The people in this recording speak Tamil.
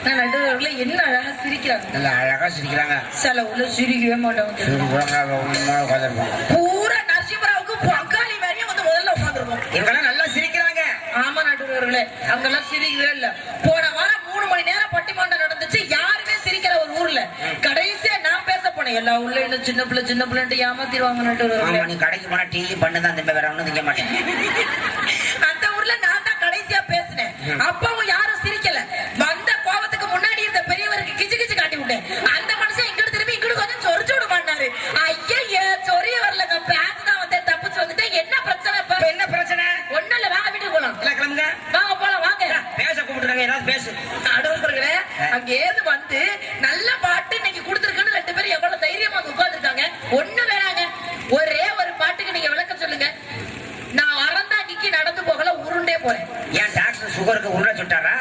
நான் நடுவர்கள என்ன அழகா சிரிக்கிறாங்க. நல்லா அழகா சிரிக்கிறாங்க. சில உள்ள சிரிக்கவே மாட்டாங்க. பூரா நரசிம்மராவுக்கு பங்காளி வேறையும் வந்து முதல்ல உட்காந்துருவோம். இவங்கெல்லாம் நல்லா சிரிக்கிறாங்க. ஆமா நடுவர்களே, அங்கெல்லாம் சிரிக்கவே இல்ல. போன வாரம் 3 மணி நேரம் பட்டிமன்றம் நடந்துச்சு. யாருமே சிரிக்கிற ஒரு ஊர்ல கடைசியா நான் பேச போனேன். எல்லா உள்ள என்ன சின்ன பிள்ளை ஏமாத்திடுவாங்க நடுவர்களே. நீ கடைக்கு போனா டீ பண்ணுதான் திரும்ப வேற ஒண்ணும் திங்க மாட்டேன். அந்த ஊர்ல நான் தான் கடைசியா பேசினேன். அப்பவும் யாரும் சிரிக்கல. வந்த கோபத்துக்கு முன்னாடி இந்த பெரியவருக்கு கிச்சு கிச்சு காட்டி விட்டேன். அந்த மனுஷன் இங்கிட்டு திரும்பி இங்கிட்டு கொஞ்சம் சொரிச்சு விட மாட்டாரு. ஐயா சொரிய வரலங்க, பேச்சு தான் வந்து தப்பிச்சு வந்துட்டேன். என்ன பிரச்சனை? இப்ப என்ன பிரச்சனை? ஒண்ணும் இல்ல, வாங்க வீட்டுக்கு போலாம். இல்ல கிளம்புங்க, வாங்க போலாம். வாங்க பேச கூப்பிட்டுருக்காங்க, ஏதாவது பேசு. நடுவர்களே, அங்க ஏது வந்து நல்ல பாட்டு இன்னைக்கு கொடுத்துருக்குன்னு 2 பேரும் எவ்வளவு தைரியமா உட்கார்ந்துருக்காங்க. ஒண்ணு வேணாங்க, ஒரே ஒரு பாட்டுக்கு நீங்க விளக்கம் சொல்லுங்க. நான் அறந்தாங்கிக்கு நடந்து போகல, உருண்டே போறேன். ஏன் டாக்டர் சுகருக்கு உருளை சுட்டாரா?